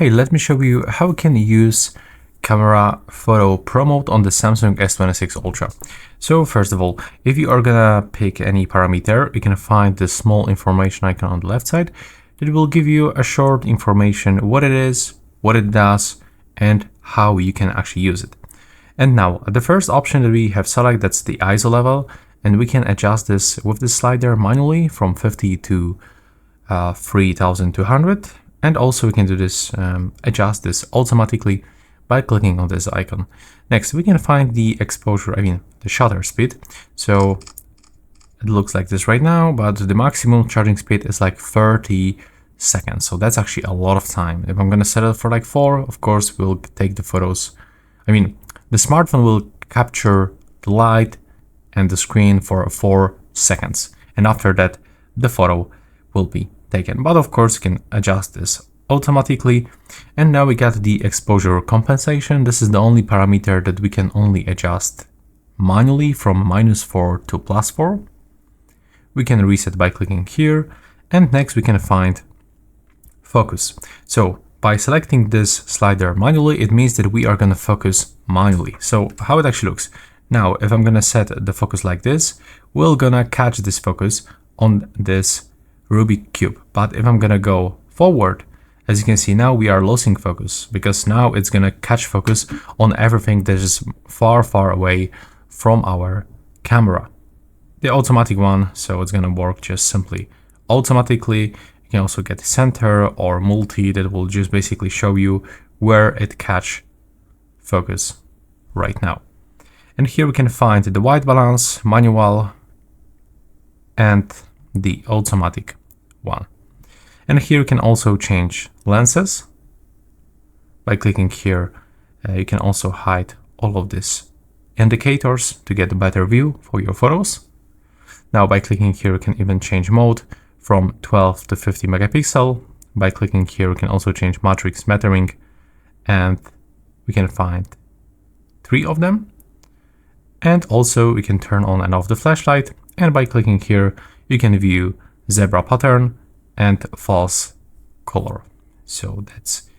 Hey, let me show you how we can use camera photo pro mode on the Samsung S26 Ultra. So first of all, if you are gonna pick any parameter, you can find the small information icon on the left side. It will give you a short information, what it is, what it does, and how you can actually use it. And now the first option that we have select, that's the ISO level, and we can adjust this with the slider manually from 50 to 3200. And also we can do this, adjust this automatically by clicking on this icon. Next, we can find the exposure, the shutter speed. So it looks like this right now, but the maximum charging speed is like 30 seconds. So that's actually a lot of time. If I'm gonna set it for like 4, of course, we'll take the photos. The smartphone will capture the light and the screen for 4 seconds. And after that, the photo will be taken. But of course, you can adjust this automatically. And now we got the exposure compensation. This is the only parameter that we can only adjust manually from -4 to +4. We can reset by clicking here. And next we can find focus. So by selecting this slider manually, it means that we are going to focus manually. So how it actually looks. Now, if I'm going to set the focus like this, we're going to catch this focus on this Rubik cube. But if I'm gonna go forward, as you can see now, we are losing focus because now it's gonna catch focus on everything that is far, far away from our camera. The automatic one, so it's gonna work just simply automatically. You can also get center or multi that will just basically show you where it catch focus right now. And here we can find the white balance, manual, and the automatic one. And here you can also change lenses by clicking here. You can also hide all of these indicators to get a better view for your photos. Now by clicking here, you can even change mode from 12 to 50 megapixel. By clicking here, you can also change matrix metering, and we can find 3 of them. And also we can turn on and off the flashlight, and by clicking here, you can view zebra pattern and false color. So that's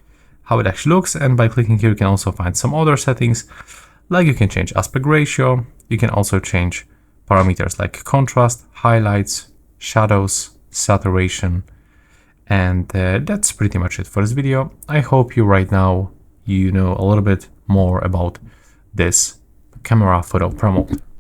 how it actually looks. And by clicking here, you can also find some other settings, like you can change aspect ratio. You can also change parameters like contrast, highlights, shadows, saturation. And that's pretty much it for this video. I hope you right now, you know a little bit more about this camera photo pro mode.